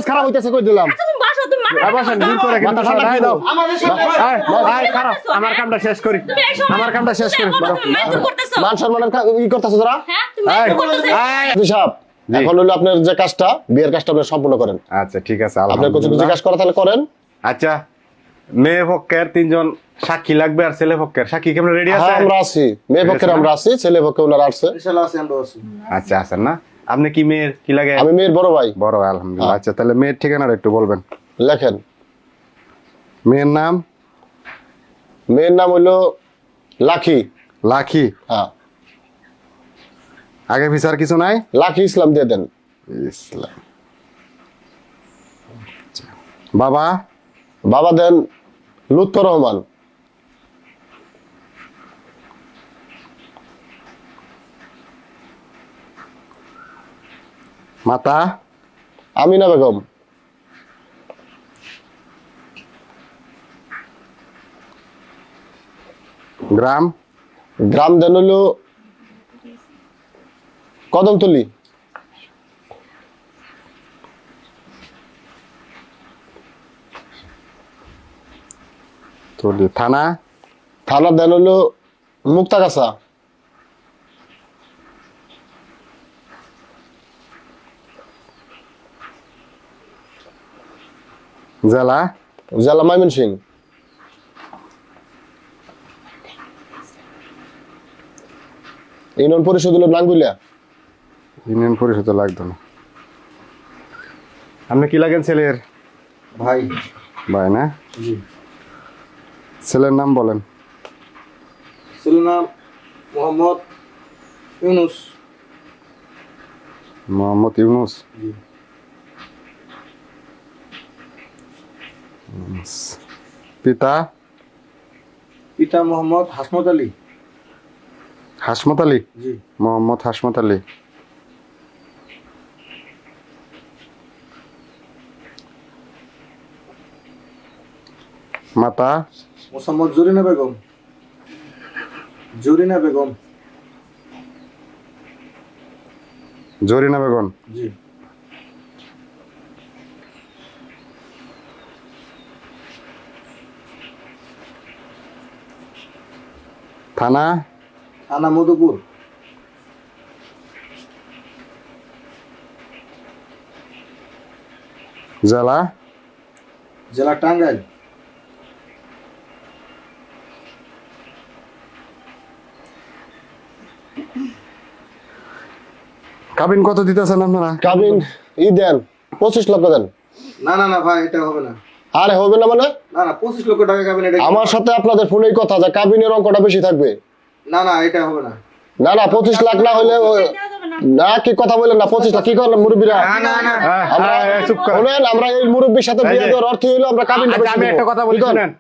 খারাপ হইতেছে কই দিলাম আমার কামটা শেষ করি মান সম্মান কি করতেছো তোরা এখন হলো আপনার যে কাজটা বিয়ের কাজটা আপনি সম্পূর্ণ করেন। আচ্ছা ঠিক আছে, আপনার কিছু জিজ্ঞাসা করা তাহলে করেন। আচ্ছা মেয়ে পক্ষের 3 জন সাক্ষী লাগবে আর ছেলে পক্ষের সাক্ষী কেমন রেডি আছে? আমরা আছি, মেয়ে পক্ষের আমরা আছি, ছেলে পক্ষে ওনারা আছে ইনশাআল্লাহ আছি, আমরা আছি। আচ্ছা আছেন না? আপনি কি মেয়ের কি লাগে? আমি মেয়ের বড় ভাই। বড় ভাই, আলহামদুলিল্লাহ। আচ্ছা তাহলে মেয়ের ঠিকানাটা একটু বলবেন। লেখেন। মেয়ের নাম? মেয়ের নাম হলো লাকি। লাকি? হ্যাঁ। আগে বিচার কিছু নাই? লাকি ইসলাম দিয়ে দেন। ইসলাম। বাবা? বাবা দেন লুৎফর রহমান। মাতা? আমিনা বেগম। গ্রাম? গ্রাম দেন হলো কদমতলি। থানা? থানা দেন হলো মুক্তাগাছা। জেলা? জেলা ময়মনসিংহ। ইউনিয়ন পরিষদ হলো নাঙ্গুলিয়া। ইউনিয়ন পরিষদ লাগতো না। আপনি কি লাগেন ছেলের? ভাই। ভাই না? জি। ছেলের নাম বলেন। ছেলের নাম মোহাম্মদ ইউনুস। মোহাম্মদ ইউনুস? জি। পিতা? পিতা মোহাম্মদ হাসমত আলী। হাসমত আলী? জি। মোহাম্মদ হাসমত আলী। মাতা? মোহাম্মদ জরিনা বেগম। জরিনা বেগম। জরিনা বেগম? জি। থানা? থানা মধুপুর। জেলা? জেলা টাঙ্গাইল। কাবিন কত দিতেছেন আপনারা? কাবিন দেন 25 লক্ষ দেন। না না না ভাই এটা হবে না। আরে হবে না মানে? না না 25 লক্ষ টাকা কাবিন। এটা আমার সাথে আপনাদের ফোনেই কথা যে কাবিনের অঙ্কটা বেশি থাকবে। না না এটা হবে না। না না 25 লাখ না হলে না কি কথা বলেন না 25 লাখ কি করেন মুরব্বিরা? না না না আমরা এই মুরব্বির সাথে বিয়ে দেওয়ার অর্থ হলো আমরা কাবিনটা বেশি। আমি একটা কথা বলি শুনেন,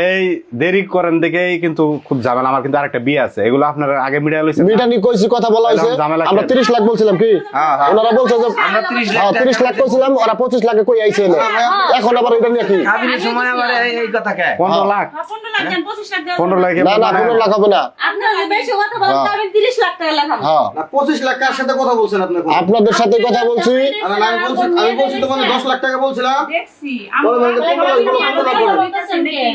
এই দেরি করেন দেখেই কিন্তু খুব ঝামেলা। আমার কিন্তু আরেকটা বিয়ে আছে, এগুলো আপনারা আগে মিডিয়া লইছেন। মিডিয়া নি কইছি কথা বলা হইছে, আমরা 30 লাখ বলছিলাম কি? ওনারা বলছে যে আমরা 30 লাখ কইছিলাম, ওরা 25 লাখে কই আইছে না। এখন আবার এটা নিয়ে কি? কাবিনের সময় আবার এই কথা কে? 15 লাখ। 15 লাখ দেন 25 লাখ দেন। 15 লাখ না না 15 লাখ হবে না। আপনারা বেশি কথা বলেন, কাবিন 30 লাখ টাকা লাগাবো। হ্যাঁ না 25 লাখ কার সাথে কথা বলছেন আপনি? আপনাদের সাথে কথা বলছি। আমি বলছি তো মানে 10 লাখ টাকা বলছিলাম। দেখছি আমরা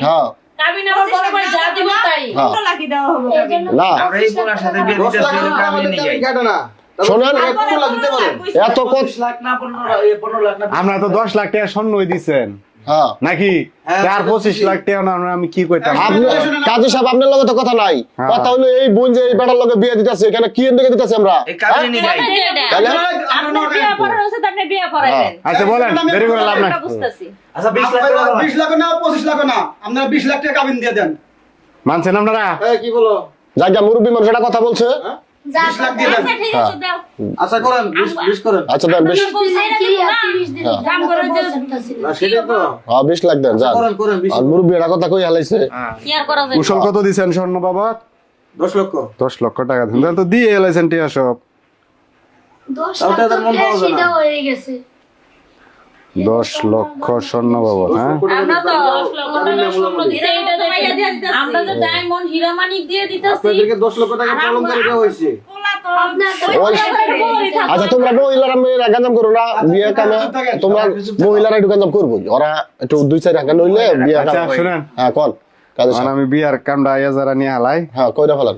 হ্যাঁ কাবিন আবার বড় ভাই যা দিব তাই 15 লাখই দেওয়া হবে কাবিন। না আমরা এই বোনার সাথে বিয়ে দিতে কাবিন নিয়ে যাই কাটো না। শুনেন 15 লাখ দিতে পারেন। এত 25 লাখ না 15 লাখ না। আমরা তো 10 লাখ টাকা স্বর্ণই দিবেন। হ্যাঁ নাকি 4-25 লাখ টাকা না আমি কি কইতাম? আপনি কাজী সাহেব আপনার লগে তো কথা নাই। কথা হলো এই বোন যে এই বেটার লগে বিয়ে দিতেছে, এখানে কি এন্ডে দিতেছে আমরা? এই কাবিন নিয়ে যাই। তাহলে আপনি বিয়ে করার আছে তো আপনি বিয়ে করাইবেন। আচ্ছা বলেন দেরি করে লাভ নাই। আচ্ছা 20 লাখ না 25 লাখ না আপনারা 20 লাখ টাকা কাবিন দিয়ে দেন। মানছেন আপনারা? এই কি বলো? জায়গা মুরব্বি মানুষ এটা কথা বলছে। 20 লাখ দিয়ে দেন। আচ্ছা করেন 20 করেন। আচ্ছা দেন 20 দাম করে না সেটা তো হ্যাঁ 20 লাখ দেন যান। করেন করেন 20 আর মুরব্বি এটা কথা কই হালাইছে। কি আর করা যায়? কুশল কত দিবেন স্বর্ণ বাবা? 10 লক্ষ। 10 লক্ষ টাকা দেন তো দিয়ে হালাইছেন টিয়া সব। 10 টাকা মন পাওয়া যায় না। হয়ে গেছে 10 লক্ষ স্বর্ণ বাবদ। হ্যাঁ, আমরা তো 10 লক্ষ টাকা স্বর্ণ দিতে এটা তো ভাইয়া দিয়ে দিতেছি। আমরা তো ডায়মন্ড হীরা মানিক দিয়ে দিতেছি। আপনাদেরকে 10 লক্ষ টাকা অলংকার দেওয়া হয়েছে। আচ্ছা তোমরা মহিলারা মেয়েরা গাঞ্জাম করো না বিয়ে কামে, তোমরা মহিলারা একটু গাঞ্জাম করবো, ওরা একটু 2-4 টাকা নইলে বিয়ে কাম। আচ্ছা শুনেন, হ্যাঁ কোন কাজে এখন আমি বিয়ার কামটা যারা নিয়ে হালাই, হ্যাঁ কইরা ফেলান।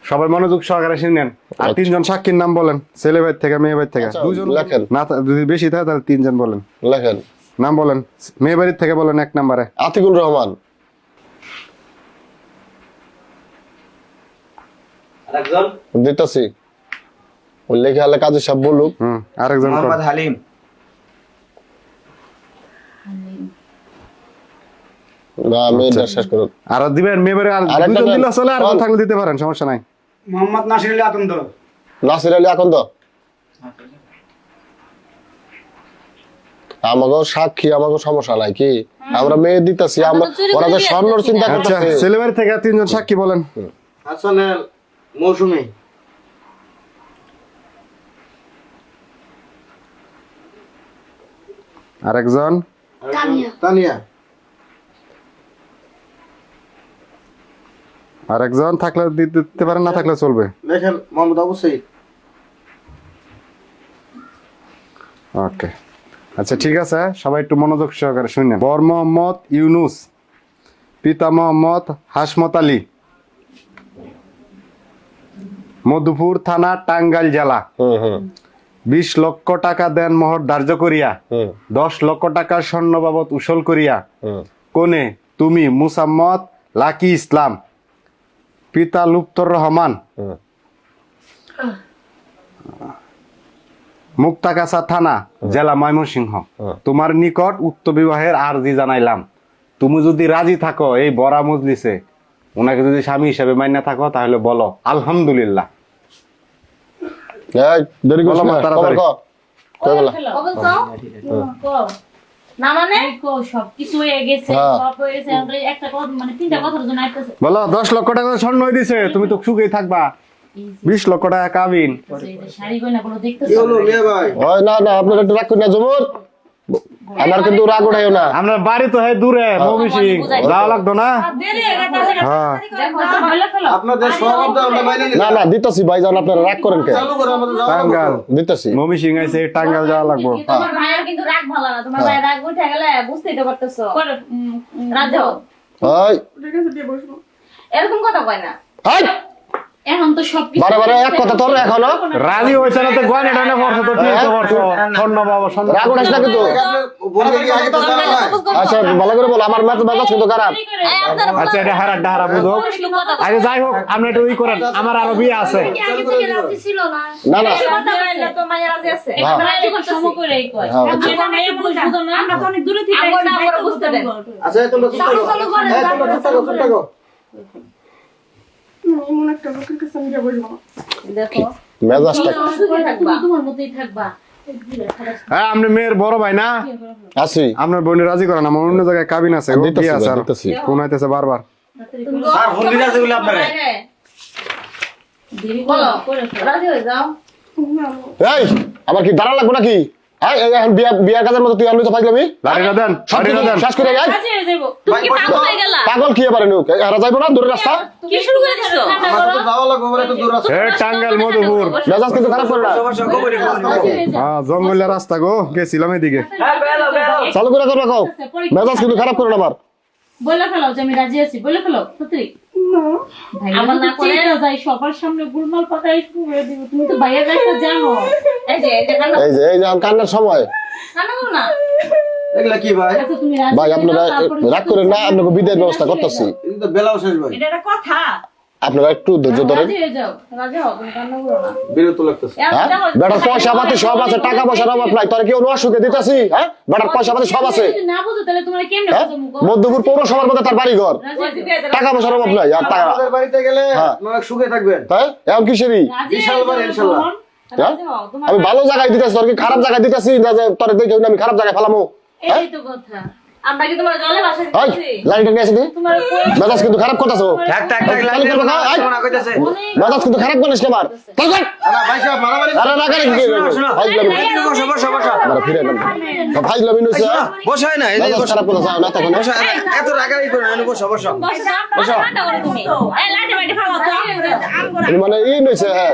সবাই মনোযোগ সহকারে শুনেন। আর 3 জন সাক্ষীর নাম বলেন, ছেলে ভাই থেকে মেয়ে ভাই থেকে। আচ্ছা, 2 জন লেখেন। না, যদি বেশি থাকে তাহলে 3 জন বলেন। লেখেন নাম বলেন, মেয়ে বাড়ির থেকে বলেন 1 নম্বরে। আতিকুর রহমান। আরেকজন দিতাছি ওই লেখে আলে কাজে সব বলুক। আরেকজন কোন? মোহাম্মদ হালিম। না আমি এটা শেষ করুন। আর দিবেন মেয়ে বাড়ি, আর আরেকটা 2 জন দেন। দিলে চলে, আর কোন? থাকলে দিতে পারেন, সমস্যা নাই। মোহাম্মদ নাসির আলী আকন্দ। নাসির আলী এখন তো আমাকে সাক্ষী, আমাকে সমস্যা নাই কি, আমরা মেয়ে দিতেছি, আমরা ওরা তো স্বর্ণর চিন্তা আচ্ছা, করতেছে। ছেলে বাড়ি থেকে 3 জন সাক্ষী বলেন। হাসানের মৌসুমী। আরেকজন তানিয়া। আরেকজন থাকলে দিতে পারেন, না থাকলে চলবে। দেখেন মোহাম্মদ আবু সাইদ। ওকে, আচ্ছা ঠিক আছে, সবাই একটু মনোযোগ সহকারে শুনেন। বর মোহাম্মদ ইউনুস, পিতা মোহাম্মদ হাসমত আলী, মধুপুর থানা, টাঙ্গাইল জেলা। 20 লক্ষ টাকা দেন মোহর ধার্য করিয়া 10 লক্ষ টাকা স্বর্ণ বাবদ উসল করিয়া কোনে তুমি মুসাম্মদ লাকি ইসলাম, পিতা লুপ্তর রহমান, মুক্তাগাছা থানা, জেলা ময়মনসিংহ, তোমার নিকট উক্ত বিবাহের আরজি জানাইলাম। তুমি যদি রাজি থাকো এই বরা মজলিসে, ওনাকে যদি স্বামী হিসেবে মাইনা থাকো, তাহলে বলো আলহামদুলিল্লাহ। এই দেরি করছ বলো না, মা, তাড়াতাড়ি। খবর কও কই বলা। কবল তো না মানে সব কিছু হয়ে গেছে, হ্যাঁ। সব হয়ে গেছে, আমরা একটা কথা মানে 3টা কথার জন্য আইতাছে। বলো 10 লক্ষ টাকা স্বর্ণ হয়ে দিছে, তুমি তো সুখেই থাকবা। 20 লক্ষ টাকা কাবিন। শাড়ি গয়না গুলো কি দেখতেছো। হলো মিয়া ভাই? ওই না না আপনারা একটু রাগ করেন না জমুর, আমার কিন্তু রাগ উঠাইও না। আমরা বাড়ি তো হয় দূরে, ময়মনসিং যাওয়া লাগতো না। দেরি হয়ে গেছে। হ্যাঁ, দেখো তো বলে ফেলো। আপনাদের সব আমরা বাইরে না না দিতাছি ভাইজান, আপনারা রাগ করেন কে? চালু করে আমাদের যাওয়া টাঙ্গাইল দিতাছি। ময়মনসিং আইছে, টাঙ্গাইল যাওয়া লাগবো। তোমার ভাইয়ের কিন্তু রাগ ভালো না, তোমার ভাইয়ের রাগ উঠে গেলে বুঝতেই তো পারতেছো। রাজ ওই এরকম কথা কয় না, হাই এখন তো সবকিছু বারে বারে এক কথা তোর এখনো রাজি হয়েছে না তো গয়না টানা পড়ছো তো ঠিক পড়ছো, স্বর্ণ বাবা স্বর্ণ। রাগ উঠাইস না কিন্তু। বলতে কি আগে তো জানা নাই। আচ্ছা ভালো করে বল, আমার মাথা বাজাস কিন্তু খারাপ। আচ্ছা এটা হারা বুঝো। আরে যাই হোক, আপনি একটু ই করেন, আমার আরো বিয়ে আছে। না না তো মায়ের রাজি আছে। হ্যাঁ। সম করেই কয়। হ্যাঁ, আচ্ছা। আমার মায়ের বুঝবো না, আমরা তো অনেক দূরে থেকে আমরা বুঝতে দেন। আচ্ছা তোমরা চুপ থাকো। এই তোমরা চুপ থাকো। দেখো মেজাজটা তুমি তোমার মতই থাকবা। হ্যাঁ, আপনি মেয়ের বড় ভাই না? আছি। আপনার বোনের রাজি করেন, আমার অন্য জায়গায় কাবিন আছে, ও দিতেছি বিয়ে আছে, ভাই, আর দিতেছি। ফোন আইতেছে বারবার। স্যার ফোন দিতে আছে বলে আপনারে। বলো রাজি হয়ে যাও। এই আমার কি দাঁড়া লাগবো নাকি? হ্যাঁ এই এখন বিয়া কাজের মতো তুই আমি তো পাইলামি লাড়িটা দেন, সব লাড়িটা দেন। শেষ করে যাই। রাজি হয়ে যাবো। তুমি কি পাগল হয়ে গেলা? পাগল কি এবারে নুক এরা যাইবো না দূরের রাস্তা? কি শুরু করে দিছো? আমাদের তো যাওয়া লাগবে, আমরা তো দূর আছে। এ টাঙ্গাইল মধুপুর, মেজাজ কিন্তু খারাপ করে না। সমস্যা খবরই খবর। হ্যাঁ জঙ্গলের রাস্তা গো, গেছিলাম এদিকে। চালু করে করবা কও, মেজাজ কিন্তু খারাপ করে না আমার। বলে ফেলো যে আমি রাজি আছি, বলে ফেলো সত্যি। আমার না করে যাই সবার সামনে গুলমাল পাতাই শুরু করে দিব। তুমি তো ভাইয়ের রাস্তা জানো। এই যে কান্না এই যে এখন কান্নার সময়। কান্না করো না। এগুলা কি ভাই? আচ্ছা তুমি রাজি ভাই হয়ে আপনারা যাও, তারপরে রাগ করেন না, আপনাকে বিদায়ের ব্যবস্থা করতেছি। এই তো বেলাও শেষ ভাই। এটা একটা কথা। আপনারা একটু ধৈর্য ধরেন। রাজি হয়ে যাও, রাজি হও, তুমি কান্না করো না। বিরত লাগতেছে। হ্যাঁ বেটার পয়সা পাতি সব আছে, টাকা পয়সার অভাব নাই, তোর কেউ অসুখে দিতেছি। হ্যাঁ বেটার পয়সা পাতি সব আছে। যদি না বুঝো তাহলে তোমরা কেমনে হ্যাঁ বুঝো মুগো? মধ্যপুর পৌরসভার মধ্যে তার বাড়ি ঘর, রাজি হয়ে যাও। টাকা পয়সার অভাব নাই। আর টাকা আমাদের বাড়িতে গেলে হ্যাঁ। অনেক সুখে থাকবেন। হ্যাঁ এখন কিসেরই রাজি বিশাল হয়ে বার যাও, ইনশাল্লাহ। বোন। হ্যাঁ? রাজি হও, তোমার আমি ভালো জায়গায় দিতেছি, তোর কি খারাপ জায়গায় দিতেছি না যে তোর দেখে আমি খারাপ জায়গায় ফেলামো? এই তো কথা। আমরা কি তোমার জলে বাসা এই দিতেছি লাইনটা নিয়ে আসি দি তোমার কই মেজাজ কিন্তু খারাপ করতেছো থাক থাক থাক লাইন চালু করবো না, এই। না কইতাছে মেজাজ কিন্তু খারাপ করিস না আমার চল কর না ভাই সাহেব মারামারি আরে না করে কি শোনো বসো বসো বসো আমরা ফিরে গেলাম ভাই লবিন হইছে বসো না এই মেজাজ খারাপ করে যাও না তখন বসো এত রাগারাগি করো না বসো বসো বসো ঠান্ডা করে তুমি এই লাঠি বাটি ফালাও তো মানে ই নইছে হ্যাঁ